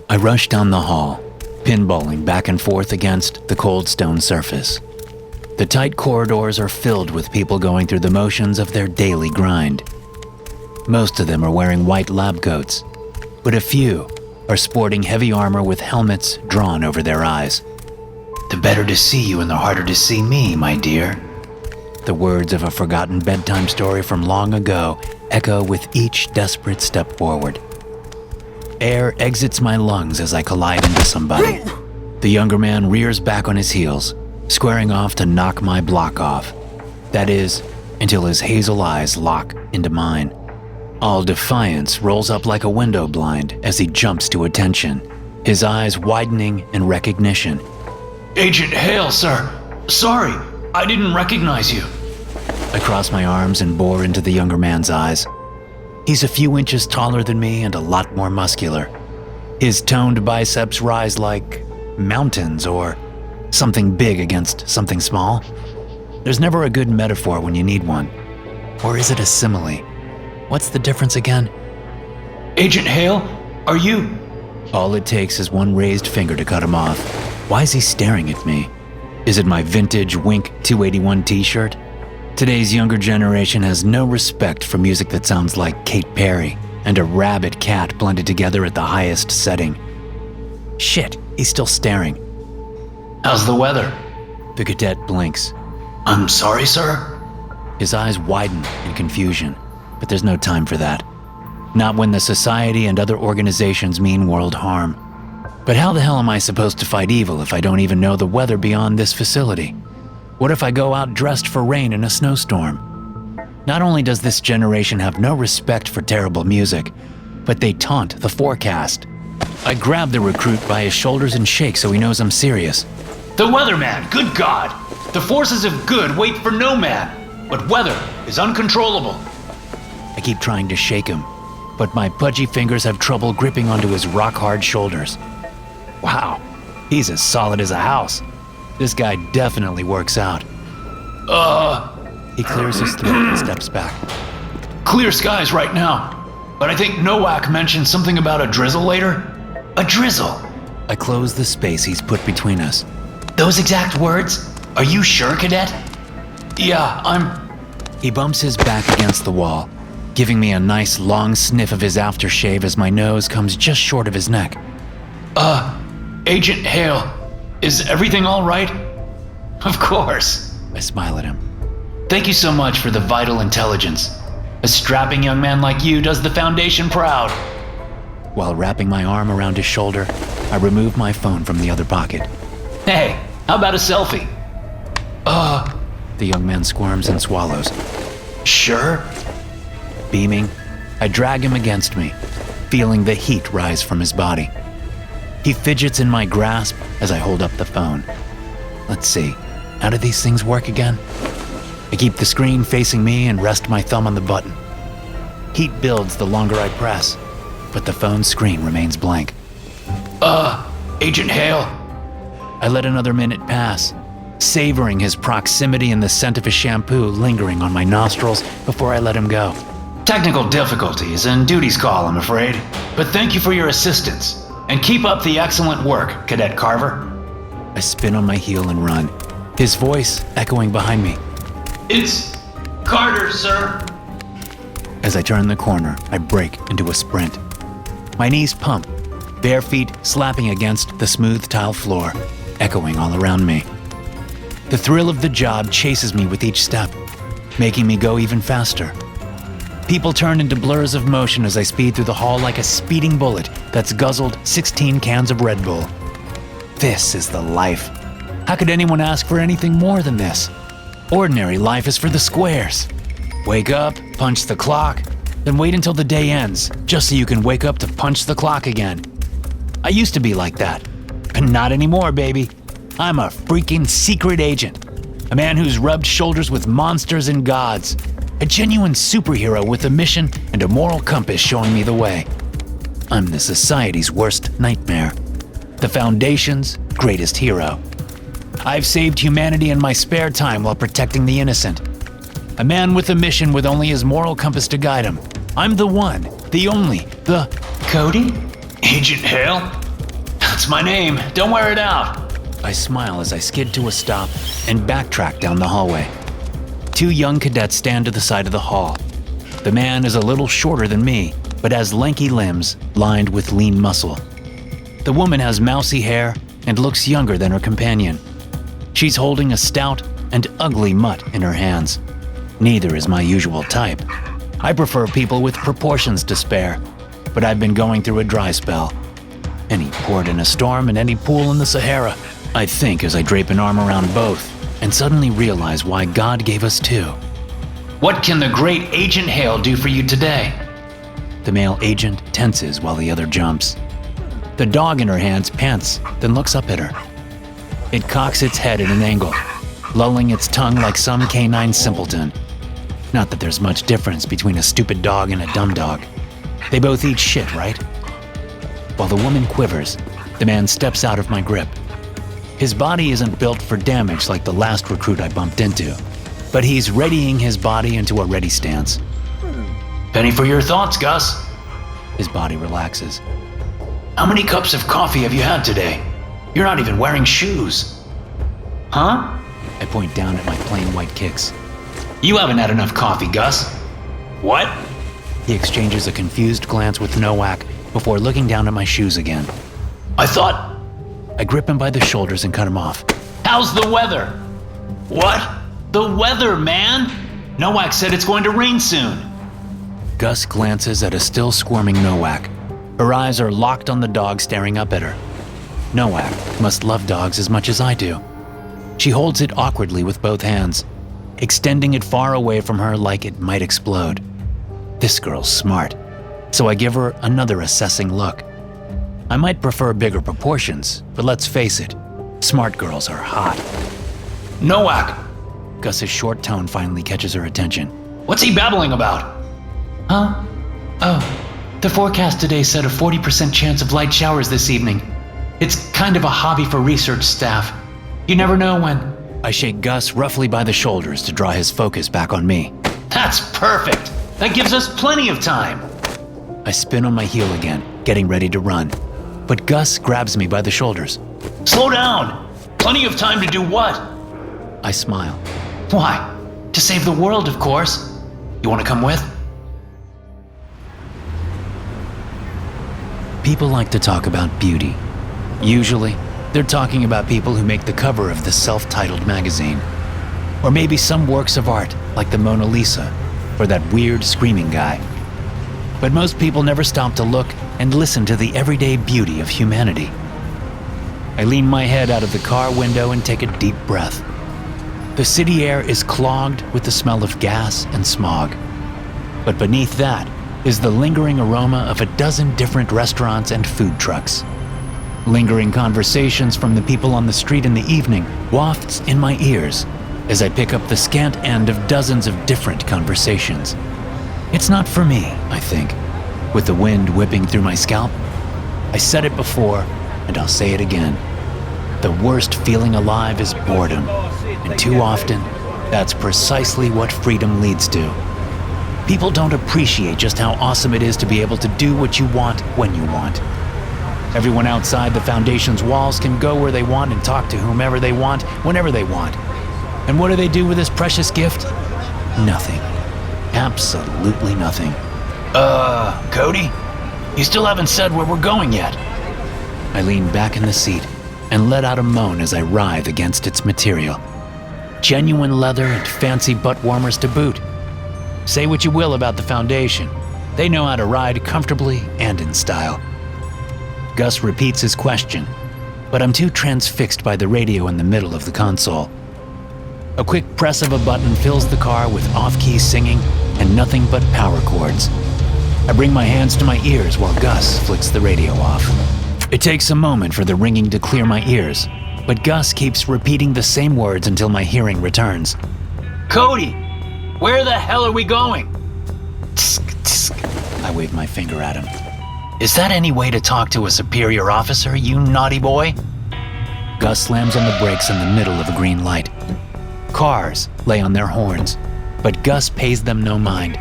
I rush down the hall, pinballing back and forth against the cold stone surface. The tight corridors are filled with people going through the motions of their daily grind. Most of them are wearing white lab coats, but a few are sporting heavy armor with helmets drawn over their eyes. "The better to see you and the harder to see me, my dear." The words of a forgotten bedtime story from long ago echo with each desperate step forward. Air exits my lungs as I collide into somebody. The younger man rears back on his heels, squaring off to knock my block off. That is, until his hazel eyes lock into mine. All defiance rolls up like a window blind as he jumps to attention, his eyes widening in recognition. "Agent Hale, sir. Sorry, I didn't recognize you." I cross my arms and bore into the younger man's eyes. He's a few inches taller than me and a lot more muscular. His toned biceps rise like mountains or something big against something small. There's never a good metaphor when you need one. Or is it a simile? What's the difference again? "Agent Hale, are you..." All it takes is one raised finger to cut him off. Why is he staring at me? Is it my vintage Wink 281 t-shirt? Today's younger generation has no respect for music that sounds like Katy Perry and a rabid cat blended together at the highest setting. Shit, he's still staring. "How's the weather?" The cadet blinks. "I'm sorry, sir." His eyes widen in confusion, but there's no time for that. Not when the society and other organizations mean world harm. But how the hell am I supposed to fight evil if I don't even know the weather beyond this facility? What if I go out dressed for rain in a snowstorm? Not only does this generation have no respect for terrible music, but they taunt the forecast. I grab the recruit by his shoulders and shake so he knows I'm serious. "The weatherman, good God! The forces of good wait for no man, but weather is uncontrollable." I keep trying to shake him, but my pudgy fingers have trouble gripping onto his rock-hard shoulders. Wow, he's as solid as a house. This guy definitely works out. He clears his throat and steps back. "Clear skies right now, but I think Nowak mentioned something about a drizzle later." "A drizzle?" I close the space he's put between us. "Those exact words? Are you sure, cadet?" "Yeah, I'm..." He bumps his back against the wall, giving me a nice long sniff of his aftershave as my nose comes just short of his neck. Agent Hale, is everything all right?" "Of course." I smile at him. "Thank you so much for the vital intelligence. A strapping young man like you does the Foundation proud." While wrapping my arm around his shoulder, I remove my phone from the other pocket. "Hey, how about a selfie?" The young man squirms and swallows. "Sure." Beaming, I drag him against me, feeling the heat rise from his body. He fidgets in my grasp as I hold up the phone. Let's see, how do these things work again? I keep the screen facing me and rest my thumb on the button. Heat builds the longer I press, but the phone's screen remains blank. Agent Hale." I let another minute pass, savoring his proximity and the scent of his shampoo lingering on my nostrils before I let him go. "Technical difficulties and duty's call, I'm afraid. But thank you for your assistance. And keep up the excellent work, Cadet Carver." I spin on my heel and run, his voice echoing behind me. "It's Carter, sir." As I turn the corner, I break into a sprint. My knees pump, bare feet slapping against the smooth tile floor, echoing all around me. The thrill of the job chases me with each step, making me go even faster. People turn into blurs of motion as I speed through the hall like a speeding bullet that's guzzled 16 cans of Red Bull. This is the life. How could anyone ask for anything more than this? Ordinary life is for the squares. Wake up, punch the clock, then wait until the day ends, just so you can wake up to punch the clock again. I used to be like that, but not anymore, baby. I'm a freaking secret agent, a man who's rubbed shoulders with monsters and gods, a genuine superhero with a mission and a moral compass showing me the way. I'm the society's worst nightmare, the Foundation's greatest hero. I've saved humanity in my spare time while protecting the innocent. A man with a mission with only his moral compass to guide him. I'm the one, the only, the... "Cody? Agent Hale? That's my name. Don't wear it out. I smile as I skid to a stop and backtrack down the hallway. 2 young cadets stand to the side of the hall. The man is a little shorter than me, but has lanky limbs lined with lean muscle. The woman has mousy hair and looks younger than her companion. She's holding a stout and ugly mutt in her hands. Neither is my usual type. I prefer people with proportions to spare, but I've been going through a dry spell. Any port in a storm and any pool in the Sahara, I think, as I drape an arm around both and suddenly realize why God gave us 2. What can the great Agent Hale do for you today? The male agent tenses while the other jumps. The dog in her hands pants, then looks up at her. It cocks its head at an angle, lolling its tongue like some canine simpleton. Not that there's much difference between a stupid dog and a dumb dog. They both eat shit, right? While the woman quivers, the man steps out of my grip. His body isn't built for damage like the last recruit I bumped into, but he's readying his body into a ready stance. Penny for your thoughts, Gus. His body relaxes. How many cups of coffee have you had today? You're not even wearing shoes. Huh? I point down at my plain white kicks. You haven't had enough coffee, Gus. What? He exchanges a confused glance with Nowak before looking down at my shoes again. I thought... I grip him by the shoulders and cut him off. How's the weather? What? The weather, man? Nowak said it's going to rain soon. Gus glances at a still squirming Nowak. Her eyes are locked on the dog staring up at her. Nowak must love dogs as much as I do. She holds it awkwardly with both hands, extending it far away from her like it might explode. This girl's smart, so I give her another assessing look. I might prefer bigger proportions, but let's face it, smart girls are hot. Nowak! Gus's short tone finally catches her attention. What's he babbling about? Huh? Oh, the forecast today said a 40% chance of light showers this evening. It's kind of a hobby for research staff. You never know when. I shake Gus roughly by the shoulders to draw his focus back on me. That's perfect! That gives us plenty of time. I spin on my heel again, getting ready to run. But Gus grabs me by the shoulders. Slow down! Plenty of time to do what? I smile. Why? To save the world, of course. You want to come with? People like to talk about beauty. Usually, they're talking about people who make the cover of the self-titled magazine. Or maybe some works of art, like the Mona Lisa, or that weird screaming guy. But most people never stop to look and listen to the everyday beauty of humanity. I lean my head out of the car window and take a deep breath. The city air is clogged with the smell of gas and smog. But beneath that is the lingering aroma of a dozen different restaurants and food trucks. Lingering conversations from the people on the street in the evening wafts in my ears as I pick up the scant end of dozens of different conversations. It's not for me, I think. With the wind whipping through my scalp, I said it before, and I'll say it again. The worst feeling alive is boredom, and too often, that's precisely what freedom leads to. People don't appreciate just how awesome it is to be able to do what you want when you want. Everyone outside the Foundation's walls can go where they want and talk to whomever they want, whenever they want. And what do they do with this precious gift? Nothing. Absolutely nothing. Cody? You still haven't said where we're going yet. I lean back in the seat and let out a moan as I writhe against its material. Genuine leather and fancy butt warmers to boot. Say what you will about the Foundation. They know how to ride comfortably and in style. Gus repeats his question, but I'm too transfixed by the radio in the middle of the console. A quick press of a button fills the car with off-key singing and nothing but power chords. I bring my hands to my ears while Gus flicks the radio off. It takes a moment for the ringing to clear my ears, but Gus keeps repeating the same words until my hearing returns. Cody, where the hell are we going? Tsk, tsk. I wave my finger at him. Is that any way to talk to a superior officer, you naughty boy? Gus slams on the brakes in the middle of a green light. Cars lay on their horns, but Gus pays them no mind.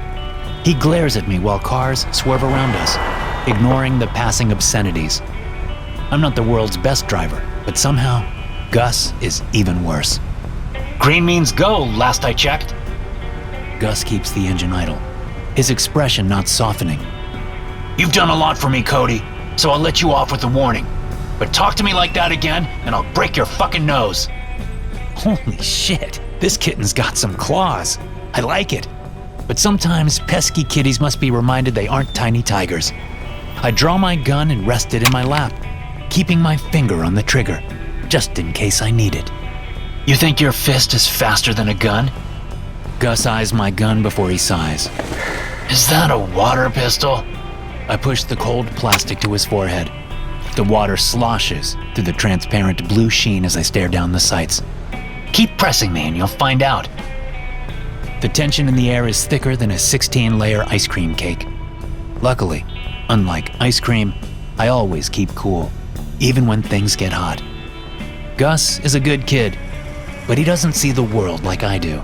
He glares at me while cars swerve around us, ignoring the passing obscenities. I'm not the world's best driver, but somehow, Gus is even worse. Green means go, last I checked. Gus keeps the engine idle, his expression not softening. You've done a lot for me, Cody, so I'll let you off with a warning. But talk to me like that again, and I'll break your fucking nose. Holy shit, this kitten's got some claws. I like it. But sometimes pesky kitties must be reminded they aren't tiny tigers. I draw my gun and rest it in my lap, keeping my finger on the trigger, just in case I need it. You think your fist is faster than a gun? Gus eyes my gun before he sighs. Is that a water pistol? I push the cold plastic to his forehead. The water sloshes through the transparent blue sheen as I stare down the sights. Keep pressing me and you'll find out. The tension in the air is thicker than a 16-layer ice cream cake. Luckily, unlike ice cream, I always keep cool, even when things get hot. Gus is a good kid, but he doesn't see the world like I do.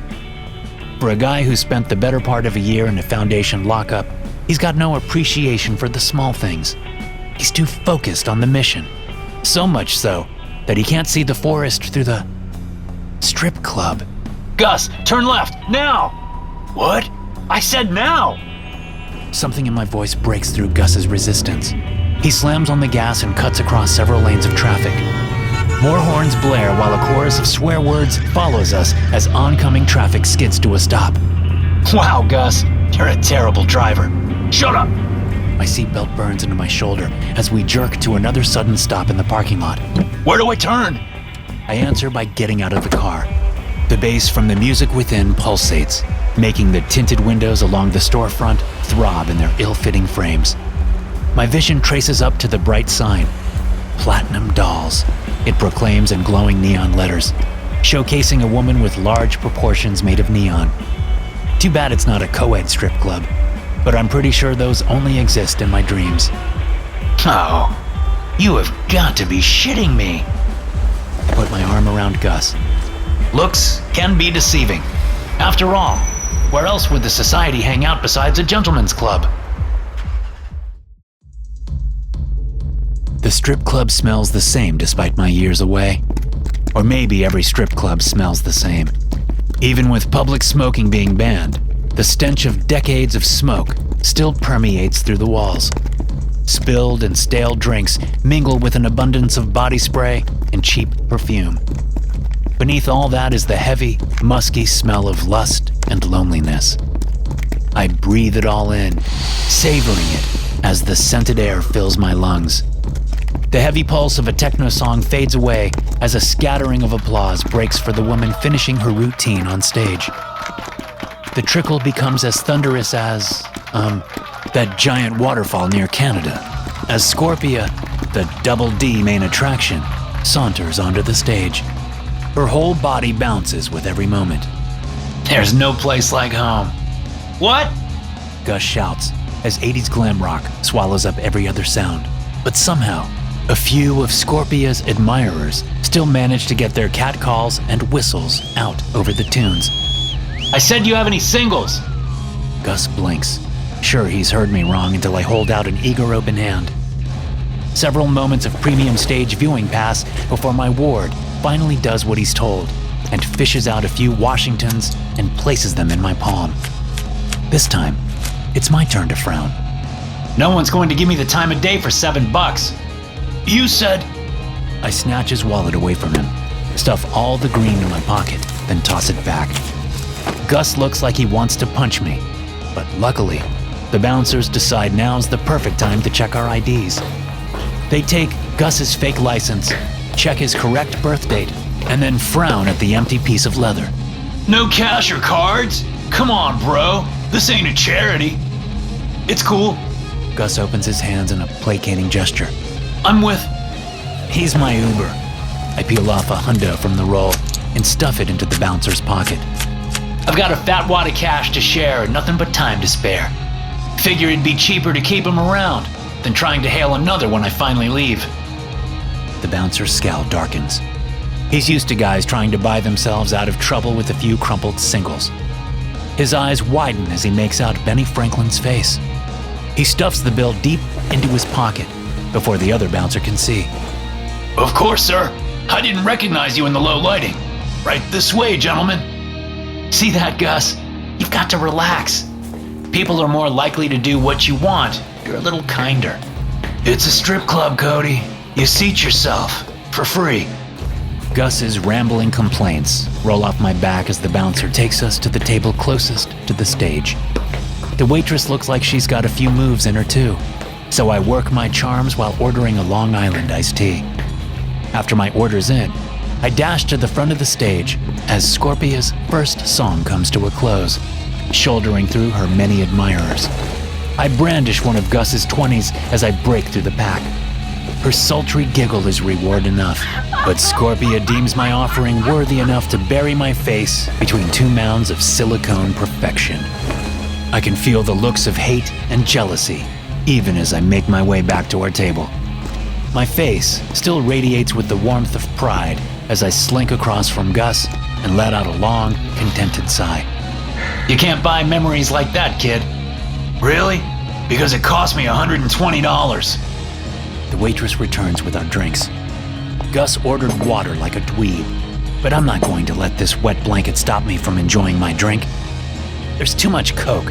For a guy who spent the better part of a year in a Foundation lockup, he's got no appreciation for the small things. He's too focused on the mission. So much so that he can't see the forest through the strip club. Gus, turn left, now! What? I said now! Something in my voice breaks through Gus's resistance. He slams on the gas and cuts across several lanes of traffic. More horns blare while a chorus of swear words follows us as oncoming traffic skids to a stop. Wow, Gus, you're a terrible driver. Shut up! My seatbelt burns into my shoulder as we jerk to another sudden stop in the parking lot. Where do I turn? I answer by getting out of the car. The bass from the music within pulsates, making the tinted windows along the storefront throb in their ill-fitting frames. My vision traces up to the bright sign. Platinum Dolls, it proclaims in glowing neon letters, showcasing a woman with large proportions made of neon. Too bad it's not a co-ed strip club, but I'm pretty sure those only exist in my dreams. Oh, you have got to be shitting me. I put my arm around Gus. Looks can be deceiving. After all, where else would the society hang out besides a gentleman's club? The strip club smells the same despite my years away. Or maybe every strip club smells the same. Even with public smoking being banned, the stench of decades of smoke still permeates through the walls. Spilled and stale drinks mingle with an abundance of body spray and cheap perfume. Beneath all that is the heavy, musky smell of lust and loneliness. I breathe it all in, savoring it as the scented air fills my lungs. The heavy pulse of a techno song fades away as a scattering of applause breaks for the woman finishing her routine on stage. The trickle becomes as thunderous as, that giant waterfall near Canada, as Scorpia, the Double D main attraction, saunters onto the stage. Her whole body bounces with every moment. There's no place like home. What? Gus shouts as 80s glam rock swallows up every other sound. But somehow, a few of Scorpia's admirers still manage to get their catcalls and whistles out over the tunes. I said, you have any singles? Gus blinks. Sure, he's heard me wrong until I hold out an eager open hand. Several moments of premium stage viewing pass before my ward finally does what he's told and fishes out a few Washingtons and places them in my palm. This time, it's my turn to frown. No one's going to give me the time of day for $7. You said... I snatch his wallet away from him, stuff all the green in my pocket, then toss it back. Gus looks like he wants to punch me, but luckily, the bouncers decide now's the perfect time to check our IDs. They take Gus's fake license, check his correct birth date, and then frown at the empty piece of leather. No cash or cards? Come on, bro. This ain't a charity. It's cool. Gus opens his hands in a placating gesture. I'm with... He's my Uber. I peel off a hundo from the roll and stuff it into the bouncer's pocket. I've got a fat wad of cash to share and nothing but time to spare. Figure it'd be cheaper to keep him around than trying to hail another when I finally leave. The bouncer's scowl darkens. He's used to guys trying to buy themselves out of trouble with a few crumpled singles. His eyes widen as he makes out Benny Franklin's face. He stuffs the bill deep into his pocket, before the other bouncer can see. Of course, sir. I didn't recognize you in the low lighting. Right this way, gentlemen. See that, Gus? You've got to relax. People are more likely to do what you want. You're a little kinder. It's a strip club, Cody. You seat yourself. For free. Gus's rambling complaints roll off my back as the bouncer takes us to the table closest to the stage. The waitress looks like she's got a few moves in her too, so I work my charms while ordering a Long Island iced tea. After my order's in, I dash to the front of the stage as Scorpia's first song comes to a close, shouldering through her many admirers. I brandish one of Gus's 20s as I break through the pack. Her sultry giggle is reward enough, but Scorpia deems my offering worthy enough to bury my face between two mounds of silicone perfection. I can feel the looks of hate and jealousy, even as I make my way back to our table. My face still radiates with the warmth of pride as I slink across from Gus and let out a long, contented sigh. You can't buy memories like that, kid. Really? Because it cost me $120. The waitress returns with our drinks. Gus ordered water like a dweeb, but I'm not going to let this wet blanket stop me from enjoying my drink. There's too much Coke,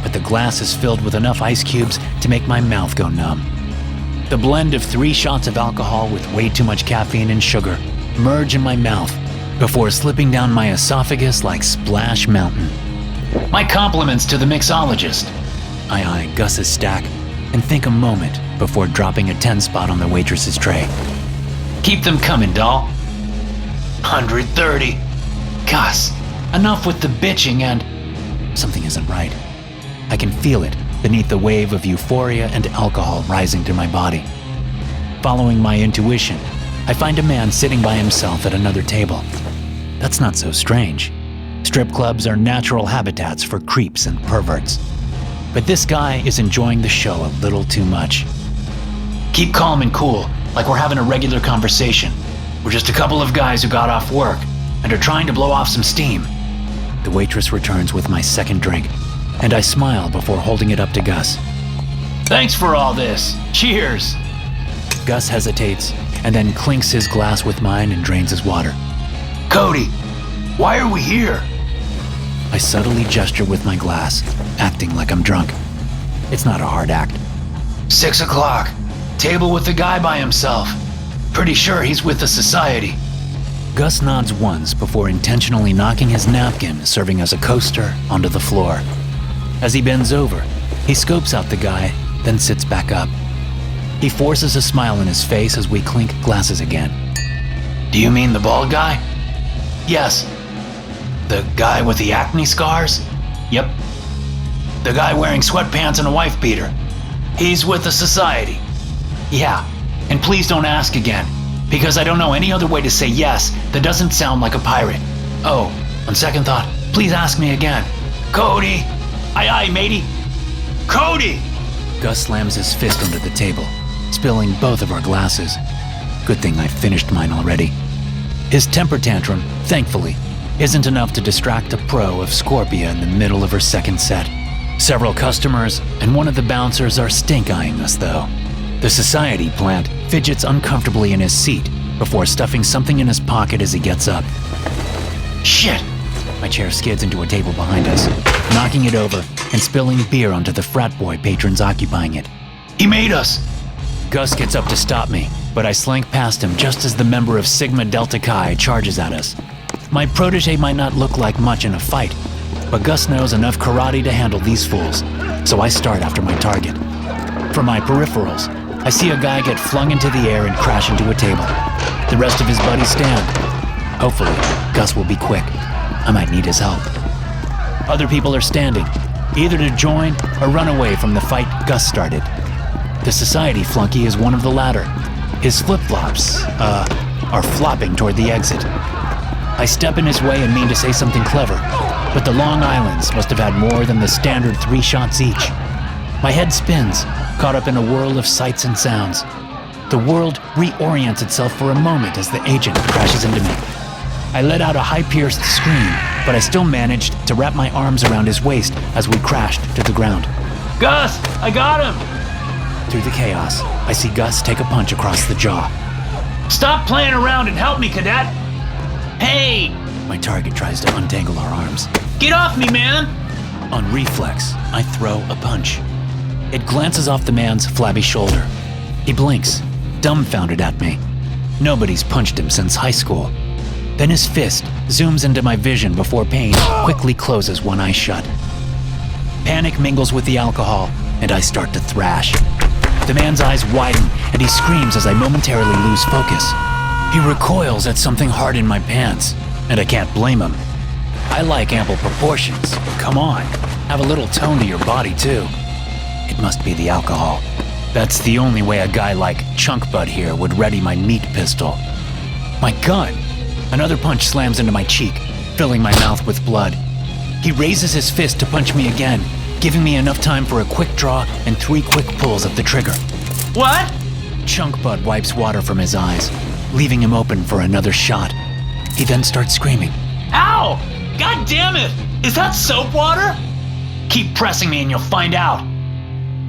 but the glass is filled with enough ice cubes to make my mouth go numb. The blend of 3 shots of alcohol with way too much caffeine and sugar merge in my mouth before slipping down my esophagus like Splash Mountain. My compliments to the mixologist. I eye Gus's stack and think a moment before dropping a 10 spot on the waitress's tray. Keep them coming, doll. 130. Gus, enough with the bitching and... Something isn't right. I can feel it beneath the wave of euphoria and alcohol rising through my body. Following my intuition, I find a man sitting by himself at another table. That's not so strange. Strip clubs are natural habitats for creeps and perverts. But this guy is enjoying the show a little too much. Keep calm and cool, like we're having a regular conversation. We're just a couple of guys who got off work and are trying to blow off some steam. The waitress returns with my second drink, and I smile before holding it up to Gus. Thanks for all this. Cheers. Gus hesitates and then clinks his glass with mine and drains his water. Cody, why are we here? I subtly gesture with my glass, acting like I'm drunk. It's not a hard act. 6 o'clock. Table with the guy by himself. Pretty sure he's with the society. Gus nods once before intentionally knocking his napkin serving as a coaster onto the floor. As he bends over, he scopes out the guy, then sits back up. He forces a smile on his face as we clink glasses again. Do you mean the bald guy? Yes. The guy with the acne scars? Yep. The guy wearing sweatpants and a wife beater. He's with the society. Yeah, and please don't ask again, because I don't know any other way to say yes that doesn't sound like a pirate. Oh, on second thought, please ask me again. Cody! Aye aye, matey! Cody! Gus slams his fist under the table, spilling both of our glasses. Good thing I finished mine already. His temper tantrum, thankfully, isn't enough to distract a pro of Scorpia in the middle of her second set. Several customers and one of the bouncers are stink-eyeing us, though. The society plant fidgets uncomfortably in his seat before stuffing something in his pocket as he gets up. Shit! My chair skids into a table behind us, knocking it over and spilling beer onto the frat boy patrons occupying it. He made us! Gus gets up to stop me, but I slink past him just as the member of Sigma Delta Chi charges at us. My protege might not look like much in a fight, but Gus knows enough karate to handle these fools, so I start after my target. From my peripherals, I see a guy get flung into the air and crash into a table. The rest of his buddies stand. Hopefully, Gus will be quick. I might need his help. Other people are standing, either to join or run away from the fight Gus started. The society flunky is one of the latter. His flip-flops, are flopping toward the exit. I step in his way and mean to say something clever, but the Long Islands must have had more than the standard 3 shots each. My head spins, caught up in a whirl of sights and sounds. The world reorients itself for a moment as the agent crashes into me. I let out a high-pierced scream, but I still managed to wrap my arms around his waist as we crashed to the ground. Gus, I got him! Through the chaos, I see Gus take a punch across the jaw. Stop playing around and help me, cadet! Hey! My target tries to untangle our arms. Get off me, man! On reflex, I throw a punch. It glances off the man's flabby shoulder. He blinks, dumbfounded at me. Nobody's punched him since high school. Then his fist zooms into my vision before pain quickly closes one eye shut. Panic mingles with the alcohol, and I start to thrash. The man's eyes widen, and he screams as I momentarily lose focus. He recoils at something hard in my pants, and I can't blame him. I like ample proportions. Come on, have a little tone to your body too. It must be the alcohol. That's the only way a guy like Chunk Butt here would ready my meat pistol. My gun! Another punch slams into my cheek, filling my mouth with blood. He raises his fist to punch me again, giving me enough time for a quick draw and 3 quick pulls of the trigger. What? Chunk Butt wipes water from his eyes, leaving him open for another shot. He then starts screaming. Ow! God damn it! Is that soap water? Keep pressing me and you'll find out.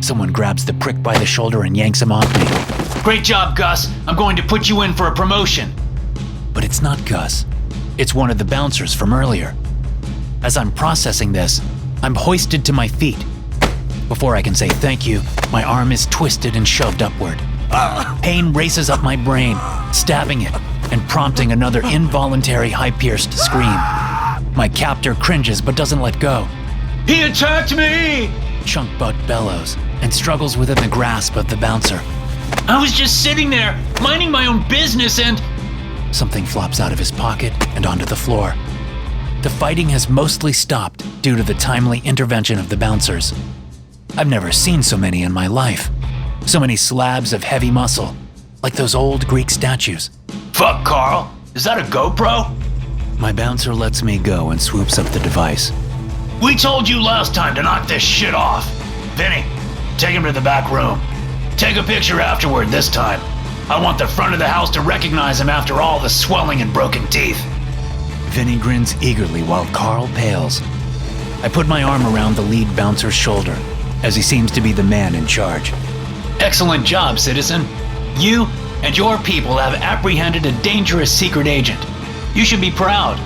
Someone grabs the prick by the shoulder and yanks him off me. Great job, Gus. I'm going to put you in for a promotion. But it's not Gus. It's one of the bouncers from earlier. As I'm processing this, I'm hoisted to my feet. Before I can say thank you, my arm is twisted and shoved upward. Pain races up my brain, stabbing it and prompting another involuntary high-pierced scream. My captor cringes but doesn't let go. He attacked me! Chunk Butt bellows and struggles within the grasp of the bouncer. I was just sitting there, minding my own business and... Something flops out of his pocket and onto the floor. The fighting has mostly stopped due to the timely intervention of the bouncers. I've never seen so many in my life. So many slabs of heavy muscle, like those old Greek statues. Fuck, Carl. Is that a GoPro? My bouncer lets me go and swoops up the device. We told you last time to knock this shit off. Vinny, take him to the back room. Take a picture afterward this time. I want the front of the house to recognize him after all the swelling and broken teeth. Vinny grins eagerly while Carl pales. I put my arm around the lead bouncer's shoulder, as he seems to be the man in charge. Excellent job, citizen. You and your people have apprehended a dangerous secret agent. You should be proud.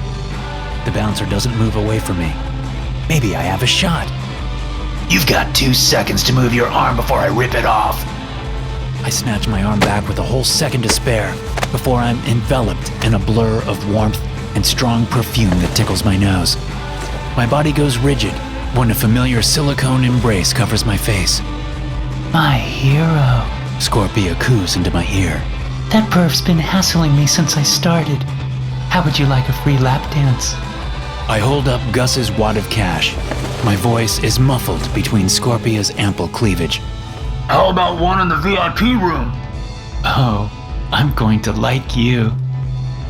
The bouncer doesn't move away from me. Maybe I have a shot. You've got 2 seconds to move your arm before I rip it off. I snatch my arm back with a whole second to spare before I'm enveloped in a blur of warmth and strong perfume that tickles my nose. My body goes rigid when a familiar silicone embrace covers my face. My hero. Scorpia coos into my ear. That perv's been hassling me since I started. How would you like a free lap dance? I hold up Gus's wad of cash. My voice is muffled between Scorpia's ample cleavage. How about one in the VIP room? Oh, I'm going to like you.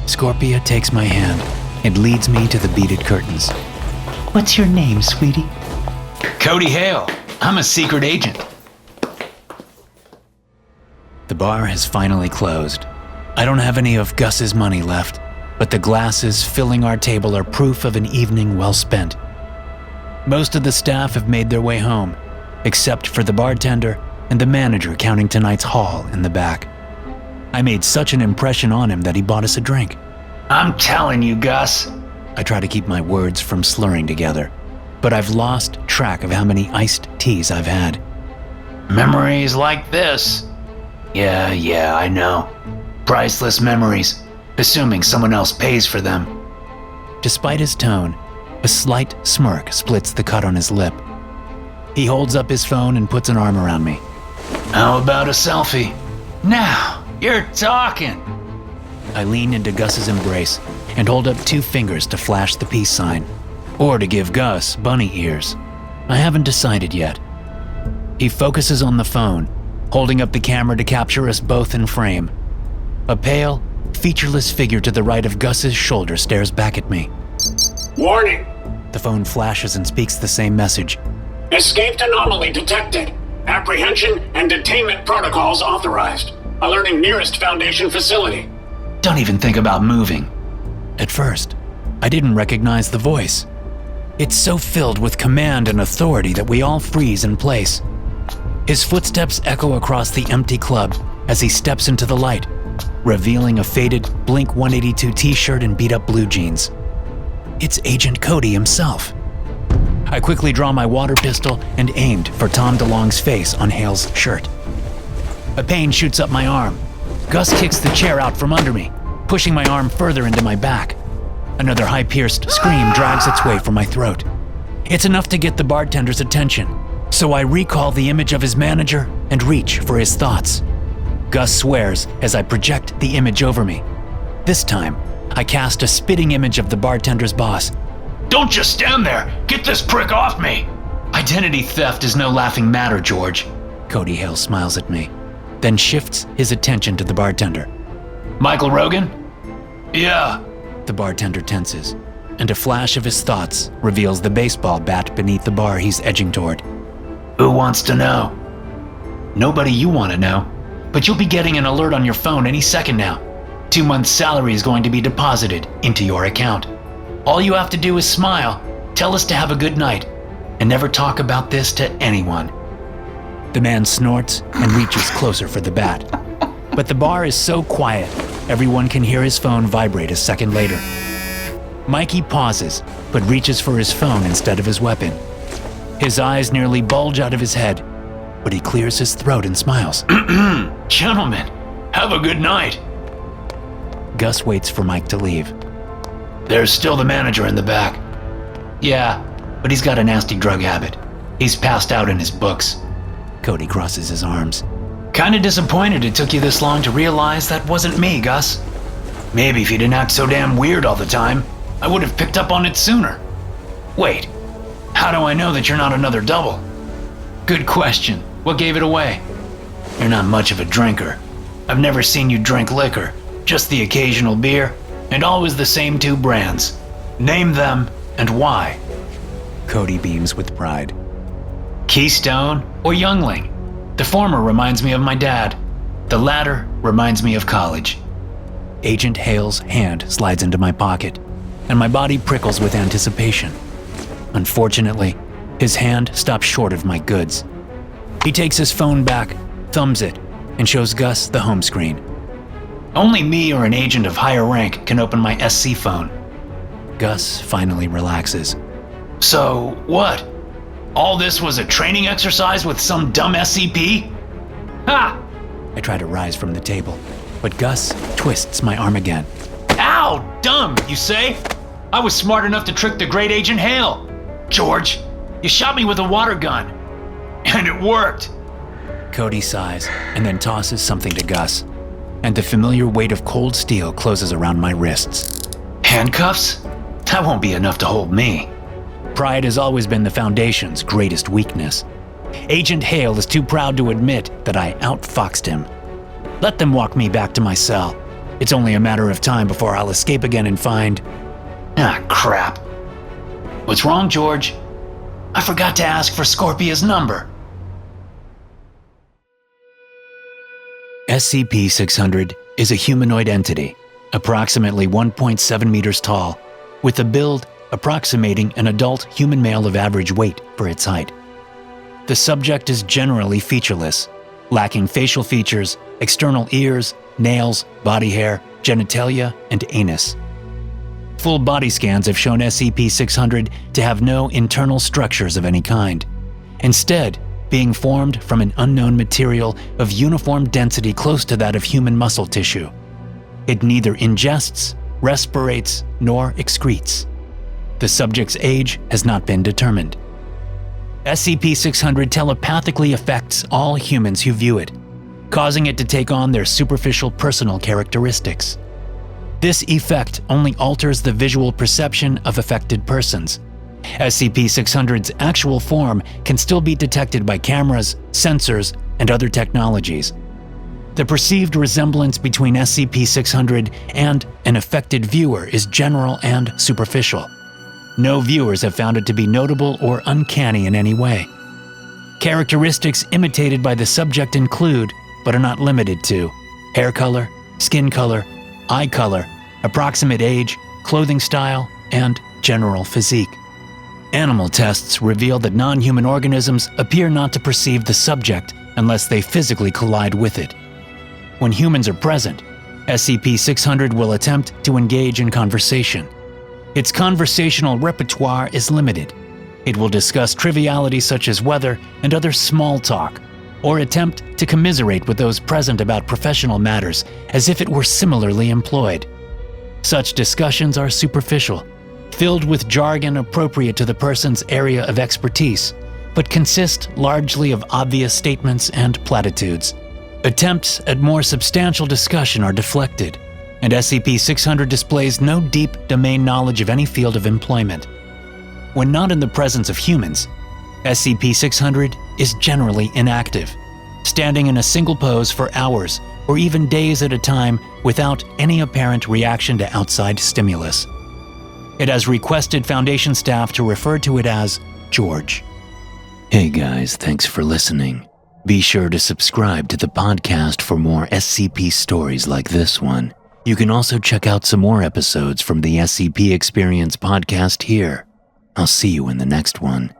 Scorpia takes my hand and leads me to the beaded curtains. What's your name, sweetie? Cody Hale. I'm a secret agent. The bar has finally closed. I don't have any of Gus's money left, but the glasses filling our table are proof of an evening well spent. Most of the staff have made their way home, except for the bartender and the manager counting tonight's haul in the back. I made such an impression on him that he bought us a drink. I'm telling you, Gus. I try to keep my words from slurring together, but I've lost track of how many iced teas I've had. Memories like this. Yeah, I know. Priceless memories, assuming someone else pays for them. Despite his tone, a slight smirk splits the cut on his lip. He holds up his phone and puts an arm around me. How about a selfie? Now, you're talking. I lean into Gus's embrace and hold up 2 fingers to flash the peace sign, or to give Gus bunny ears. I haven't decided yet. He focuses on the phone, holding up the camera to capture us both in frame. A pale, featureless figure to the right of Gus's shoulder stares back at me. Warning! The phone flashes and speaks the same message. Escaped anomaly detected. Apprehension and detainment protocols authorized. Alerting nearest Foundation facility. Don't even think about moving. At first, I didn't recognize the voice. It's so filled with command and authority that we all freeze in place. His footsteps echo across the empty club as he steps into the light, revealing a faded Blink-182 t-shirt and beat-up blue jeans. It's Agent Cody himself. I quickly draw my water pistol and aimed for Tom DeLonge's face on Hale's shirt. A pain shoots up my arm. Gus kicks the chair out from under me, pushing my arm further into my back. Another high-pierced scream drags its way from my throat. It's enough to get the bartender's attention, so I recall the image of his manager and reach for his thoughts. Gus swears as I project the image over me. This time, I cast a spitting image of the bartender's boss. Don't just stand there! Get this prick off me! Identity theft is no laughing matter, George. Cody Hale smiles at me, then shifts his attention to the bartender. Michael Rogan? Yeah. The bartender tenses, and a flash of his thoughts reveals the baseball bat beneath the bar he's edging toward. Who wants to know? Nobody you want to know, but you'll be getting an alert on your phone any second now. 2 months' salary is going to be deposited into your account. All you have to do is smile, tell us to have a good night, and never talk about this to anyone. The man snorts and reaches closer for the bat. But the bar is so quiet, everyone can hear his phone vibrate a second later. Mikey pauses, but reaches for his phone instead of his weapon. His eyes nearly bulge out of his head, but he clears his throat and smiles. Gentlemen, have a good night. Gus waits for Mike to leave. There's still the manager in the back. Yeah, but he's got a nasty drug habit. He's passed out in his books. Cody crosses his arms. Kinda disappointed it took you this long to realize that wasn't me, Gus. Maybe if you didn't act so damn weird all the time, I would have picked up on it sooner. Wait, how do I know that you're not another double? Good question. What gave it away? You're not much of a drinker. I've never seen you drink liquor, just the occasional beer, and always the same 2 brands. Name them and why. Cody beams with pride. Keystone or Youngling? The former reminds me of my dad. The latter reminds me of college. Agent Hale's hand slides into my pocket, and my body prickles with anticipation. Unfortunately, his hand stops short of my goods. He takes his phone back, thumbs it, and shows Gus the home screen. Only me or an agent of higher rank can open my SC phone. Gus finally relaxes. So, what? All this was a training exercise with some dumb SCP? Ha! I try to rise from the table, but Gus twists my arm again. Ow! Dumb, you say? I was smart enough to trick the great Agent Hale. George, you shot me with a water gun. And it worked. Cody sighs and then tosses something to Gus, and the familiar weight of cold steel closes around my wrists. Handcuffs? That won't be enough to hold me. Pride has always been the Foundation's greatest weakness. Agent Hale is too proud to admit that I outfoxed him. Let them walk me back to my cell. It's only a matter of time before I'll escape again and find... Ah, crap. What's wrong, George? I forgot to ask for Scorpia's number. SCP-600 is a humanoid entity, approximately 1.7 meters tall, with a build approximating an adult human male of average weight for its height. The subject is generally featureless, lacking facial features, external ears, nails, body hair, genitalia, and anus. Full body scans have shown SCP-600 to have no internal structures of any kind, instead being formed from an unknown material of uniform density close to that of human muscle tissue. It neither ingests, respirates, nor excretes. The subject's age has not been determined. SCP-600 telepathically affects all humans who view it, causing it to take on their superficial personal characteristics. This effect only alters the visual perception of affected persons. SCP-600's actual form can still be detected by cameras, sensors, and other technologies. The perceived resemblance between SCP-600 and an affected viewer is general and superficial. No viewers have found it to be notable or uncanny in any way. Characteristics imitated by the subject include, but are not limited to, hair color, skin color, eye color, approximate age, clothing style, and general physique. Animal tests reveal that non-human organisms appear not to perceive the subject unless they physically collide with it. When humans are present, SCP-600 will attempt to engage in conversation. Its conversational repertoire is limited. It will discuss trivialities such as weather and other small talk, or attempt to commiserate with those present about professional matters as if it were similarly employed. Such discussions are superficial, filled with jargon appropriate to the person's area of expertise, but consist largely of obvious statements and platitudes. Attempts at more substantial discussion are deflected, and SCP-600 displays no deep domain knowledge of any field of employment. When not in the presence of humans, SCP-600 is generally inactive, standing in a single pose for hours or even days at a time without any apparent reaction to outside stimulus. It has requested Foundation staff to refer to it as George. Hey guys, thanks for listening. Be sure to subscribe to the podcast for more SCP stories like this one. You can also check out some more episodes from the SCP Experience podcast here. I'll see you in the next one.